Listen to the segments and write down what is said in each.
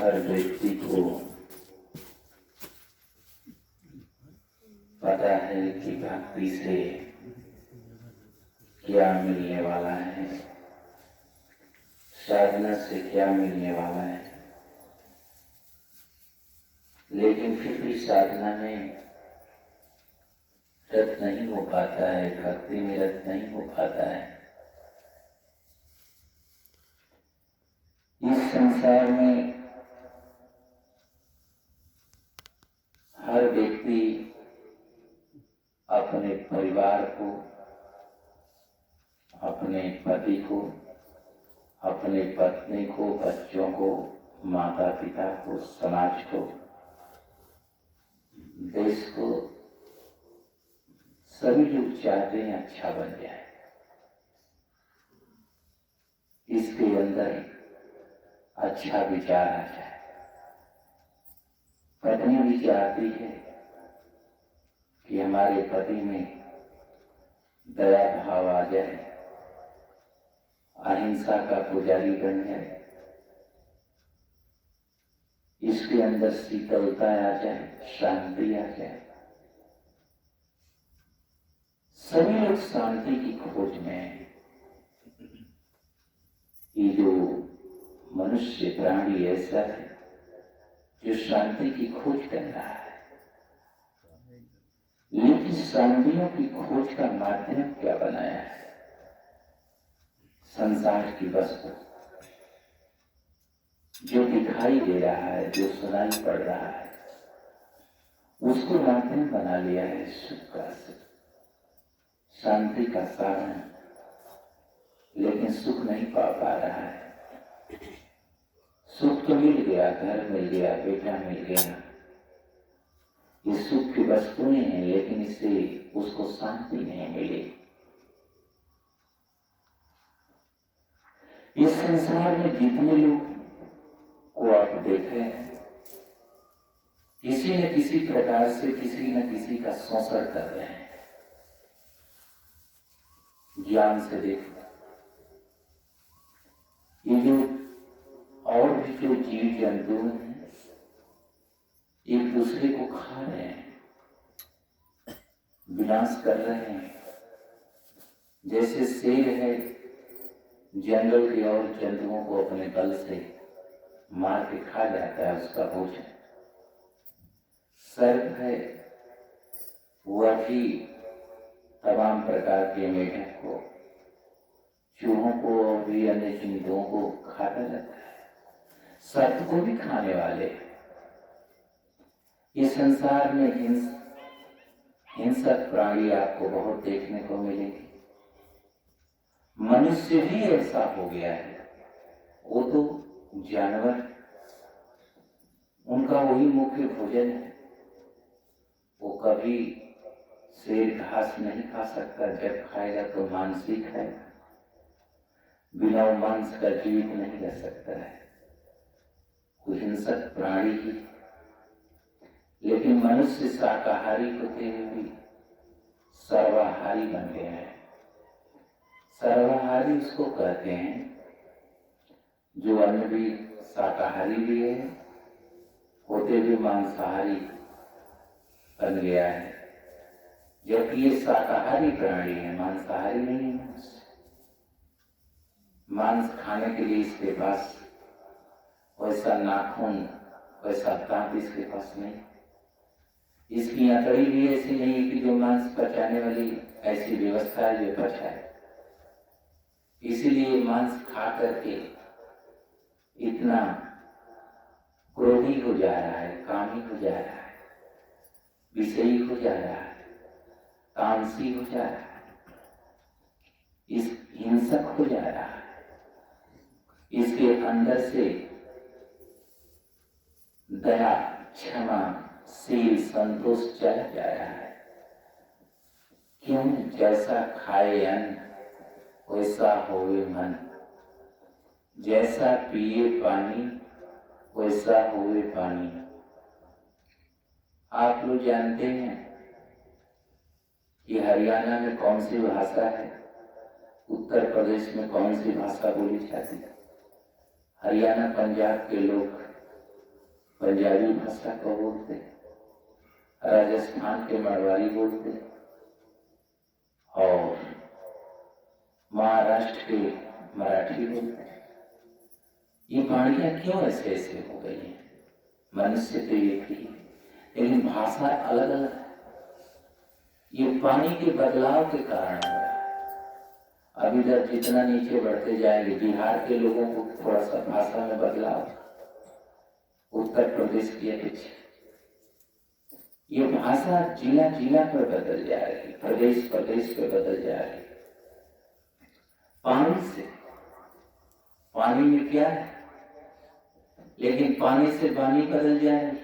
हर व्यक्ति को पता है कि भक्ति से क्या मिलने वाला है, साधना से क्या मिलने वाला है। लेकिन फिर भी साधना में रत नहीं हो पाता है, भक्ति में रत नहीं हो पाता है। इस संसार में हर व्यक्ति अपने परिवार को, अपने पति को, अपने पत्नी को, बच्चों को, माता पिता को, समाज को, देश को, सभी लोग चाहते हैं अच्छा बन जाए। इसके अंदर अच्छा विचार आ जाए। पत्नी भी चाहती है कि हमारे पति में दया भाव आ जाए, अहिंसा का पुजारी बन जाए, इसके अंदर शीतलता आ जाए, शांति आ जाए। सभी लोग शांति की खोज में हैं। ये जो मनुष्य प्राणी ऐसा है जो शांति की खोज कर रहा है, लेकिन शांतियों की खोज का माध्यम क्या बनाया है? संसार की वस्तु जो दिखाई दे रहा है, जो सुनाई पड़ रहा है, उसको माध्यम बना लिया है सुख का, शांति का साधन। लेकिन सुख नहीं पा रहा है। सुख तो मिल गया, घर मिल गया, बेटा मिल गया, ये सुख की वस्तुएं हैं, लेकिन इससे उसको शांति नहीं मिली। इस संसार में जितने लोग को आप देखे हैं, किसी न किसी प्रकार से किसी न किसी का शोषण कर रहे हैं। ज्ञान से देखो, ये जो और भी जो जीव जंतु हैं, एक दूसरे को खा रहे हैं, विनाश कर रहे हैं। जैसे शेर है, जंगल के और जंतुओं को अपने बल से मार के खा जाता है, उसका भोजन। सर्प है, वह भी तमाम प्रकार के मेढक को, चूहों को और भी अन्य जंतुओं को खाता रहता है। सर्प को भी खाने वाले। इस संसार में हिंसक प्राणी आपको बहुत देखने को मिलेंगे। मनुष्य भी ऐसा हो गया है। वो तो जानवर, उनका वही मुख्य भोजन है। वो कभी शेर घास नहीं खा सकता, जब खाएगा तो मांस ही खाएगा। बिना मांस का जीवित नहीं रह सकता है, कोई हिंसक प्राणी ही। लेकिन मनुष्य शाकाहारी होते हुए भी सर्वाहारी बन गया है। सर्वाहारी उसको कहते हैं जो अन्न भी शाकाहारी भी है, होते हुए मांसाहारी बन गया है। जबकि ये शाकाहारी प्राणी है, मांसाहारी नहीं है। मांस खाने के लिए इसके पास वैसा नाखून, वैसा दांत इसके पास नहीं। इसकी आंतड़ी भी ऐसी नहीं है कि जो मांस पचाने वाली ऐसी व्यवस्था है जो पचाए। इसीलिए मांस खा करके इतना क्रोधी हो जा रहा है, कामी हो जा रहा है, विषयी हो जा रहा है, तामसी हो जा रहा है, इस हिंसक हो जा रहा है। इसके अंदर से दया, क्षमा, शील, संतोष चला जा रहा है। क्यों? जैसा खाए अन्न वैसा होवे मन, जैसा पिए पानी वैसा होवे पानी। आप लोग जानते हैं कि हरियाणा में कौन सी भाषा है, उत्तर प्रदेश में कौन सी भाषा बोली जाती है। हरियाणा पंजाब के लोग पंजाबी भाषा को बोलते, राजस्थान के मारवाड़ी बोलते और महाराष्ट्र के मराठी बोलते। ये वाणियां क्यों ऐसे ऐसे हो गई हैं? मनुष्य तो एक ही है, लेकिन भाषा अलग अलग है। ये पानी के बदलाव के कारण हो रहा है। अभी तक जितना नीचे बढ़ते जाएंगे, बिहार के लोगों को थोड़ा सा भाषा में बदलाव, उत्तर प्रदेश की अपेक्षा ये भाषा जिला जिला पर बदल जाएगी, प्रदेश प्रदेश पर बदल जाएगी। पानी से, पानी में क्या है, लेकिन पानी से वाणी बदल जाएगी।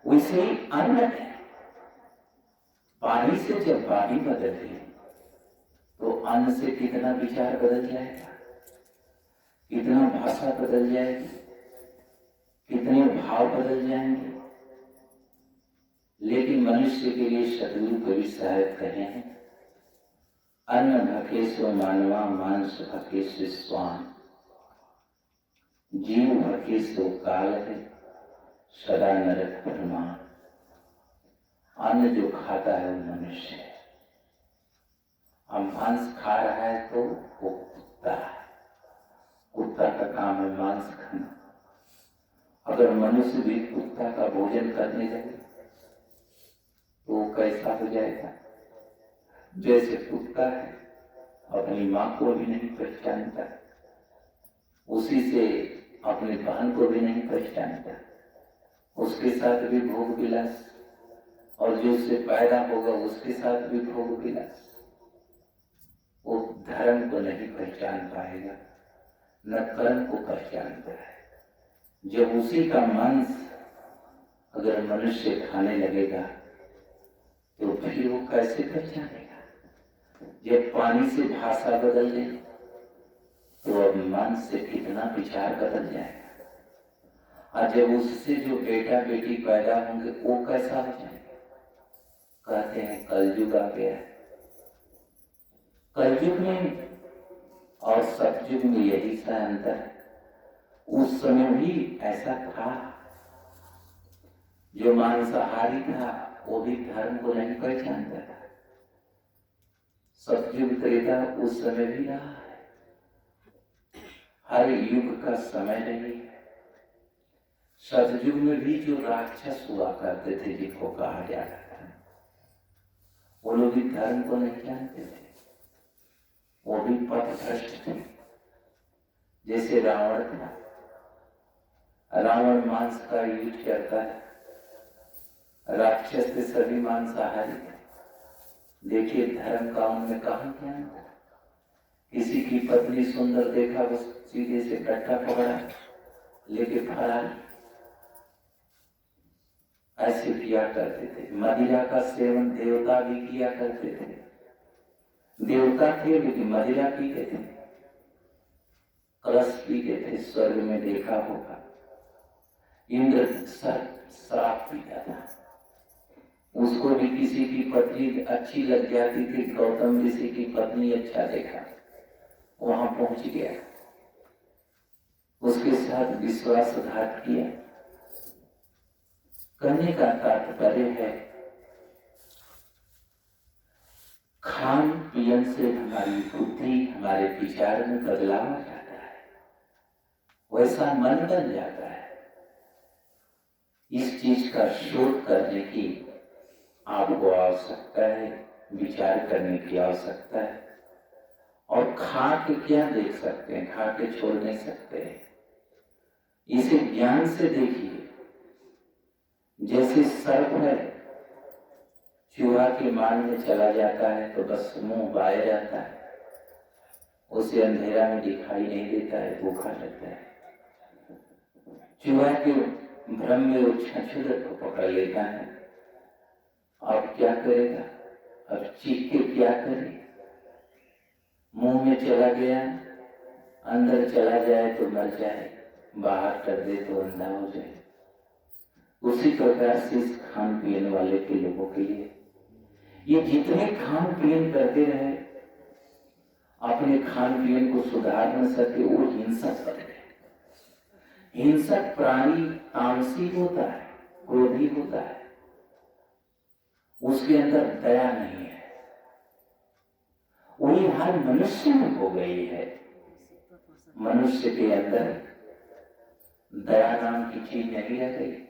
वैसे ही अन्न है, पानी से जब वाणी बदले तो अन्न से कितना विचार बदल जाएगा, कितना भाषा बदल जाएगी, कितने भाव बदल जाएंगे। लेकिन मनुष्य के लिए सदगुरु कवि साहब कहे हैं, अन्न भकेशो मानवा मांस भकेशो स्वान, जीव भकेशो काल है सदा नरक परमान। अन्न जो खाता है वो मनुष्य है। हम मांस खा रहा है तो वो कुत्ता है, कुत्ता का काम है मांस खाना। अगर मनुष्य भी कुत्ता का भोजन करने लगे तो कैसा हो जाएगा? जैसे कुत्ता है अपनी माँ को भी नहीं पहचानता, उसी से अपने बहन को भी नहीं पहचानता, उसके साथ भी भोग विलास, और जो उससे पैदा होगा उसके साथ भी भोग विलास। वो धर्म को नहीं पहचान पाएगा, न कर्म को पहचानता है। जब उसी का मांस अगर मनुष्य खाने लगेगा तो फिर वो कैसे पहचानेगा? जब पानी से भाषा बदल गई तो अब मन से कितना विचार बदल जाएगा। और जब उससे जो बेटा बेटी पैदा होंगे वो कैसा हो जाएगा? कहते हैं कलयुग आ गया। कलयुग में और सतयुग में यही सा अंतर है। उस समय भी ऐसा था, जो मांसाहारी था वो भी धर्म को नहीं पहचानता था। सतयुग त्रेता उस समय भी रहा है, हर युग का समय नहीं है। सतयुग में भी जो राक्षस हुआ करते थे, जिनको कहा जाता था, वो लोग भी धर्म को नहीं जानते थे, वो भी पथभ्रष्ट थे। जैसे रावण था, रावण मांस का युद्ध करता है, राक्षस थे सभी मांसाहारी थे। देखिए धर्म का उनमें कहां ज्ञान था। किसी की पत्नी सुंदर देखा, बस सीधे से कट्टा पकड़ा लेके फरार, ऐसे किया करते थे। मदिरा का सेवन देवता भी किया करते थे, देवता थे लेकिन मदिरा पीते थे, कलश पीते थे। स्वर्ग में देखा होगा इंद्र शराब पीता था, उसको भी किसी की पत्नी अच्छी लग जाती थी। गौतम ऋषि की पत्नी अच्छा देखा, वहां पहुंच गया, उसके साथ विश्वासघात किया। कहने का तात्पर्य है, खान पीन से हमारी बुद्धि, हमारे विचार में बदलाव आ जाता है, वैसा मन बन जाता है। इस चीज का शोध करने की आपको आवश्यकता है, विचार करने की आवश्यकता है। और खा के क्या देख सकते हैं? खा के छोड़ नहीं सकते हैं। इसे ज्ञान से देखिए। जैसे सर्प है, चूहा के मान में चला जाता है तो बस मुंह बाहर जाता है, उसे अंधेरा में दिखाई नहीं देता है, भूखा लगता है। चूहा के भ्रम में वो छछूंदर को पकड़ लेता है। अब क्या करेगा? अब चीख के क्या करे? मुंह में चला गया, अंदर चला जाए तो मर जाए, बाहर कर दे तो अंधा हो जाए। उसी प्रकार से इस खान पीन वाले के लोगों के लिए ये जितने खान पीन करते रहे, अपने खान पीन को सुधार न सके, वो हिंसक बन गए। हिंसक प्राणी तामसी होता है, क्रोधी होता है, उसके अंदर दया नहीं है। वही हाल मनुष्य में हो गई है। मनुष्य के अंदर दया नाम की चीज नहीं रह गई।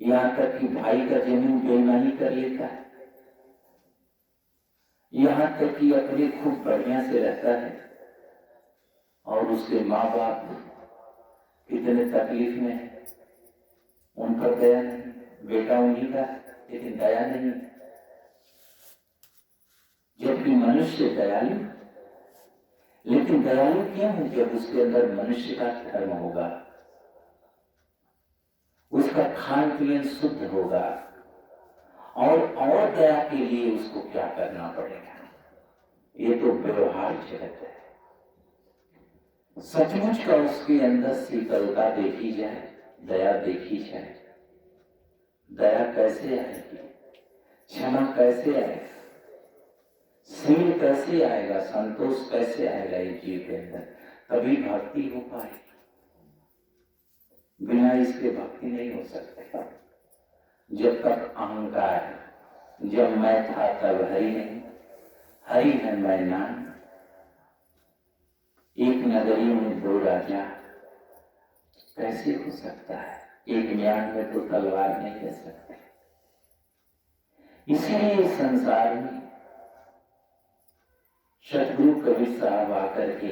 यहां तक कि भाई का जमीन बेईमानी कर लेता है, यहां तक कि अपने खूब बढ़िया से रहता है और उसके माँ बाप कितने तकलीफ में है, उन पर दया नहीं। बेटा उन्हीं का, लेकिन दया नहीं। जबकि मनुष्य दयालु, लेकिन दयालु क्यों है? जब उसके अंदर मनुष्य का धर्म होगा, उसका खान पीन शुद्ध होगा, और दया के लिए उसको क्या करना पड़ेगा? ये तो व्यवहार जगत है। सचमुच का उसके अंदर शीतलता देखी जाए, दया देखी जाए, दया कैसे आएगी, क्षमा कैसे आएगा, स्नेह कैसे आएगा, संतोष कैसे आएगा इस जीव के अंदर? तभी भक्ति हो पाएगी। बिना इसके भक्ति नहीं हो सकती। जब तक अहंकार है, जब मैं था तब हरि नहीं, हरि है मैं नाम। एक नगरी में दो राजा कैसे हो सकता है? एक म्यान में तो तलवार नहीं रह सकती। इसीलिए संसार में सतगुरु कबीर साहब आकर के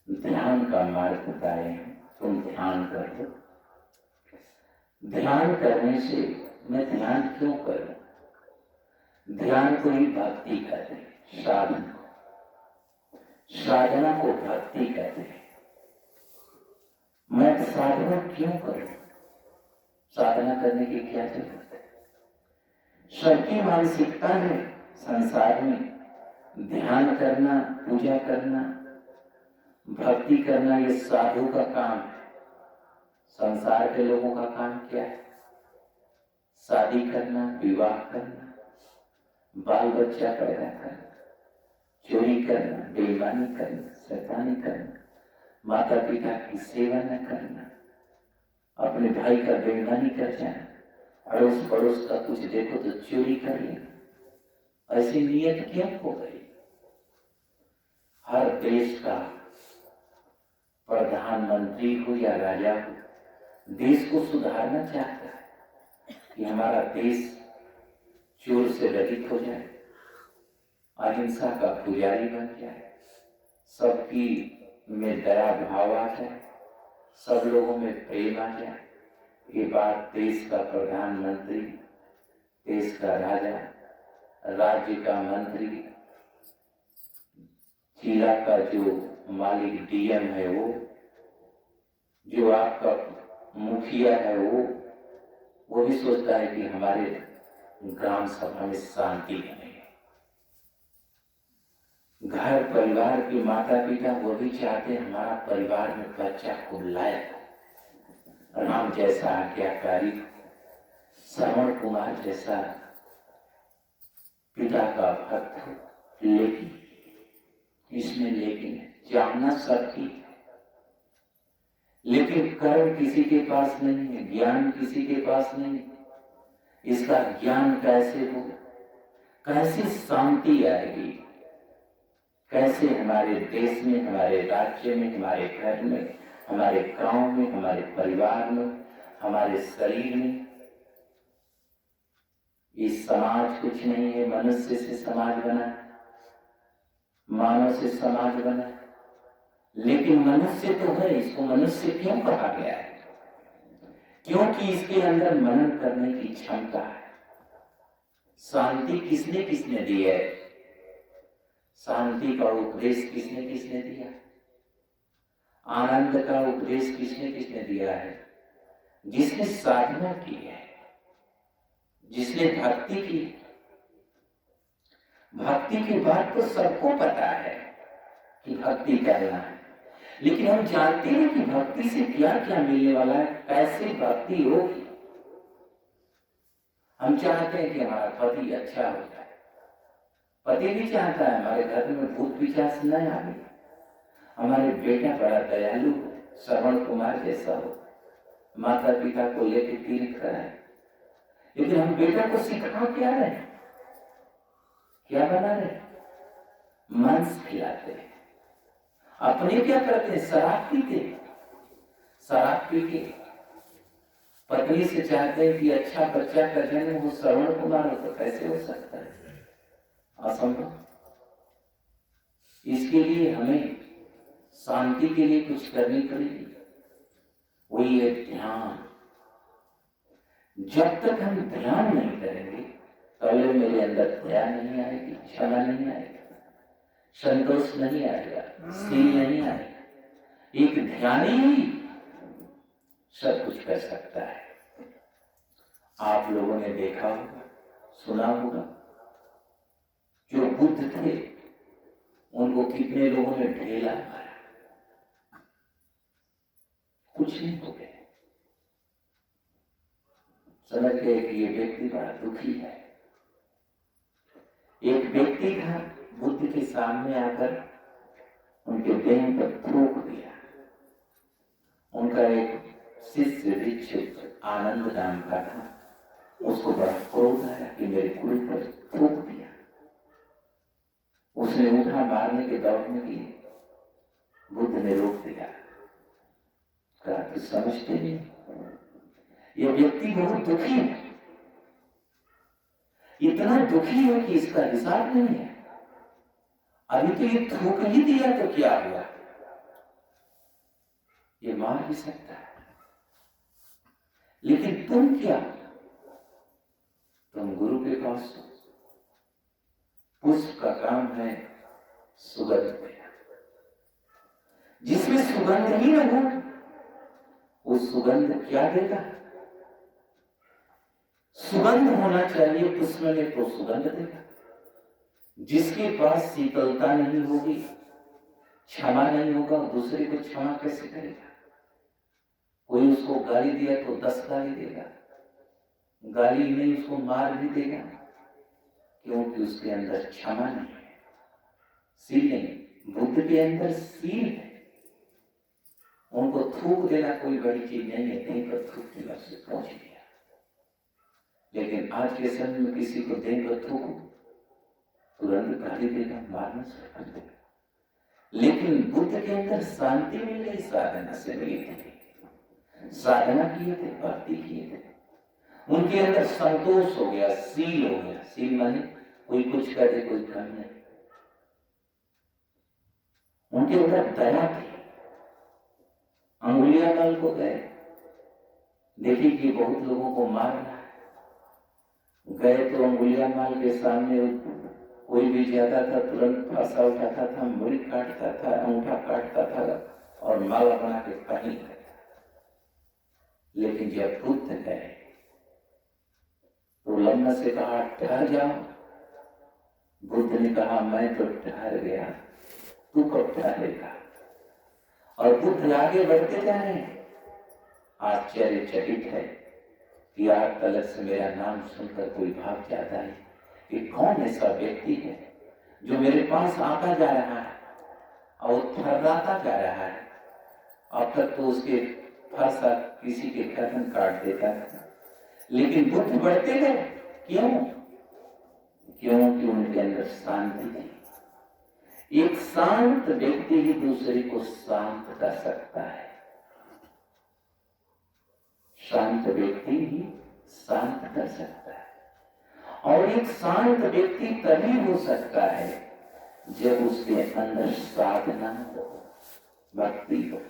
ध्यान का मार्ग बताए हैं। तुम ध्यान कर लो। ध्यान करने से मैं ध्यान क्यों करूं? ध्यान को ही भक्ति कहते हैं, साधना को भक्ति कहते हैं। मैं साधना क्यों करूं? साधना करने की क्या जरूरत है? सबकी मानसिकता है संसार में ध्यान करना, पूजा करना, भक्ति करना, ये साधु का काम है। संसार के लोगों का काम क्या है? शादी करना, विवाह करना, बाल बच्चा पैदा करना, चोरी करना, बेईमानी करना, शैतानी करना, माता पिता की सेवा न करना, अपने भाई का बेईमानी कर जाना, अड़ोस पड़ोस का कुछ देखो तो चोरी कर लेना। ऐसी नीयत क्यों हो गई? हर देश का प्रधानमंत्री हो या राजा हो, देश को सुधारना चाहता है कि हमारा देश चोर से रहित हो जाए, अहिंसा का पुजारी बन जाए, सबकी में दया भाव आ जाए, सब लोगों में प्रेम आ जाए। ये बात देश का प्रधानमंत्री, देश का राजा, राज्य का मंत्री, जिला का जो मालिक डीएम है, वो जो आपका मुखिया है, वो भी सोचता है कि हमारे ग्राम सभा में शांति बने। घर परिवार के माता पिता वो भी चाहते हैं हमारा परिवार में बच्चा को लायक, राम जैसा आज्ञाकारी, श्रवण कुमार जैसा पिता का भक्त हो। लेकिन इसमें लेकिन जानना सबकी, लेकिन कर्म किसी के पास नहीं है, ज्ञान किसी के पास नहीं है। इसका ज्ञान कैसे हो, कैसे शांति आएगी, कैसे हमारे देश में, हमारे राज्य में, हमारे घर में, हमारे गांव में, हमारे परिवार में, हमारे शरीर में। इस समाज कुछ नहीं है, मनुष्य से समाज बना, मानव से समाज बना, लेकिन मनुष्य तो है। इसको मनुष्य क्यों कहा गया है? क्योंकि इसके अंदर मनन करने की क्षमता है। शांति किसने किसने दी है? शांति का उपदेश किसने किसने दिया? आनंद का उपदेश किसने किसने दिया है? जिसने साधना की है, जिसने भक्ति की। भक्ति की बात तो सबको पता है कि भक्ति करना है, लेकिन हम जानते हैं कि भक्ति से क्या क्या मिलने वाला है, कैसे भक्ति होगी। हम चाहते हैं कि हमारा पति अच्छा हो जाए, पति भी चाहता है हमारे घर में भूत पिशाच न आवे, हमारे बेटा बड़ा दयालु, श्रवण कुमार जैसा हो, माता पिता को लेकर तीर्थ कराए। लेकिन हम बेटा को सिखा क्या रहे, क्या बना रहे? मांस खिलाते हैं। अपने क्या करते हैं? शराब पीते। शराब पी के पत्नी से चाहते हैं कि अच्छा बच्चा का जन्म हो, श्रवण कुमार हो, तो कैसे हो सकता है? असंभव। इसके लिए हमें शांति के लिए कुछ करनी पड़ेगी। वही है ध्यान। जब तक हम ध्यान नहीं करेंगे, पहले मेरे अंदर दया नहीं आएगी, क्षमा नहीं आएगा, संतोष नहीं आएगा, शील नहीं आएगा। एक ध्यानी ही सब कुछ कर सकता है। आप लोगों ने देखा होगा, सुना होगा, जो बुद्ध थे उनको कितने लोगों ने ढेला मारा, कुछ नहीं हो गया। समझ गए कि ये व्यक्ति बड़ा दुखी है। एक व्यक्ति था, बुद्ध के सामने आकर उनके देह पर थूक दिया। उनका एक शिष्य दीक्षित आनंद नाम का था, उसको बड़ा क्रोध आया कि मेरे गुरु पर थूक दिया। उसने उठा मारने के दौड़ने के लिए, बुद्ध ने रोक दिया, कहा कि समझते नहीं, यह व्यक्ति बहुत दुखी है, इतना दुखी है कि इसका हिसाब नहीं है। अभी तो ये थूक ही दिया तो क्या हुआ, ये मार भी सकता है। लेकिन तुम क्या, तुम गुरु के पास हो। पुष्प का काम है सुगंध देना, जिसमें सुगंध ही न हो, वो सुगंध क्या देगा? सुगंध होना चाहिए, पुष्प में तो सुगंध देगा। जिसके पास शीतलता नहीं होगी, क्षमा नहीं होगा, दूसरे को क्षमा कैसे करेगा? कोई उसको गाली दिया तो 10 गाली देगा, गाली नहीं उसको मार भी देगा, क्योंकि उसके अंदर क्षमा नहीं है, शील नहीं। बुद्ध के अंदर शील है। उनको थूक देना कोई बड़ी चीज नहीं है, कहीं पर थूक दिया से पहुंच गया। लेकिन आज के समय में किसी को देह पर थूको, तुरंत गाली देगा, मारना शुरू कर देगा। लेकिन बुद्ध के अंदर शांति मिल गई, साधना से मिली थी। साधना किए थे, भक्ति किए थे, उनके अंदर संतोष हो गया, शील हो गया। शील माने कोई कुछ करे कोई कम नहीं। उनके अंदर दया थी। अंगुलियां मल को गए, देखी कि बहुत लोगों को मार रहा है, गए तो अंगुलियां माल के सामने कोई भी जाता था तुरंत फांसा उठाता था, मुड़ी काटता था, अंगूठा काटता था और माला बना के पहन लेता। लेकिन जब बुद्ध गए तो लम्मा से कहा ठहर जाओ। बुद्ध ने कहा मैं तो ठहर गया, तू कब ठहरेगा? और बुद्ध आगे बढ़ते जा रहे हैं। आश्चर्यचकित है कि आज तलक से मेरा नाम सुनकर कोई भाग जाता है कि कौन ऐसा व्यक्ति है जो मेरे पास आता जा रहा है और थर्राता जा रहा है। अब तक तो उसके फरसा किसी के गर्दन काट देता था, लेकिन बुद्ध बढ़ते गए। क्यों? क्योंकि उनके अंदर शांति थी। एक शांत व्यक्ति ही दूसरे को शांत कर सकता है। शांत व्यक्ति ही शांत कर सकता है। और एक शांत व्यक्ति तभी हो सकता है जब उसके अंदर साधना हो, भक्ति हो।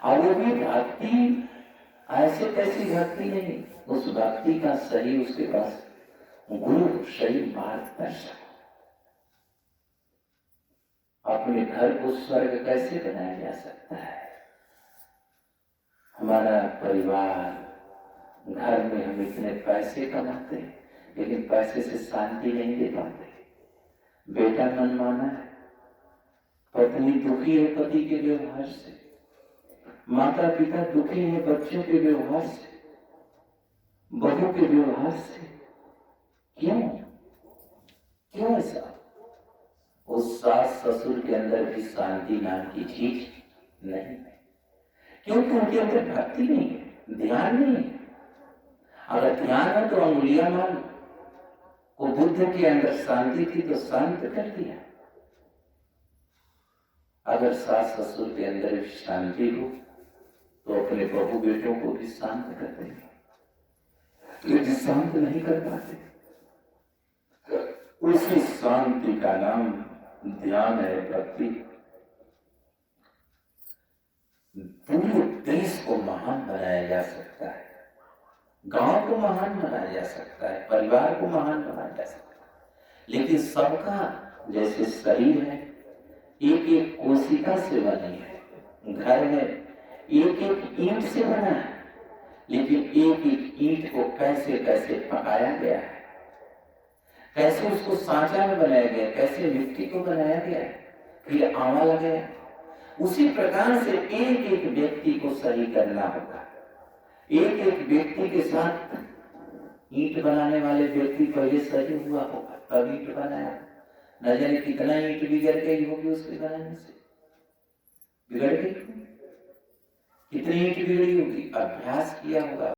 और वो भी भक्ति ऐसे कैसी भक्ति नहीं, उस भक्ति का सही उसके पास गुरु सही मार्गदर्शक। अपने घर को स्वर्ग कैसे बनाया जा सकता है? हमारा परिवार, घर में हम इतने पैसे कमाते हैं लेकिन पैसे से शांति नहीं दे पाते। बेटा मनमाना है, पत्नी दुखी है पति के व्यवहार से, माता पिता दुखी है बच्चों के व्यवहार से, बहू के व्यवहार से। क्यों? क्यों ऐसा? उस सास ससुर के अंदर भी शांति नाम की चीज नहीं है। क्योंकि उनके अंदर भक्ति नहीं है, ध्यान नहीं है। अगर ध्यान है तो अंगुलियां मान को बुद्ध के अंदर शांति थी तो शांत कर दिया। अगर सास ससुर के अंदर भी शांति हो तो अपने बहू बेटों को भी शांत कर देंगे, लेकिन शांत नहीं कर पाते। उसी शांति का नाम ध्यान है, भक्ति। पूरे देश को महान बनाया जा सकता है, गांव को महान बनाया जा सकता है, परिवार को महान बनाया जा सकता है, लेकिन सबका जैसे शरीर है एक एक कोशिका से बनी है, घर है एक एक ईंट से बना है, लेकिन एक एक ईंट को कैसे कैसे पकाया गया है, कैसे उसको सांचा में बनाया गया, कैसे मिट्टी को बनाया गया, फिर आवा लगाया। उसी प्रकार से एक एक व्यक्ति को सही करना होगा। एक एक व्यक्ति के साथ ईंट बनाने वाले व्यक्ति पहले सही हुआ होगा, तब ईंट बनाया। न जाने कितना ईंट बिगड़ गई होगी उसके बनाने से, बिगड़ गई कितनी ईंट बिगड़ी होगी, अभ्यास किया होगा।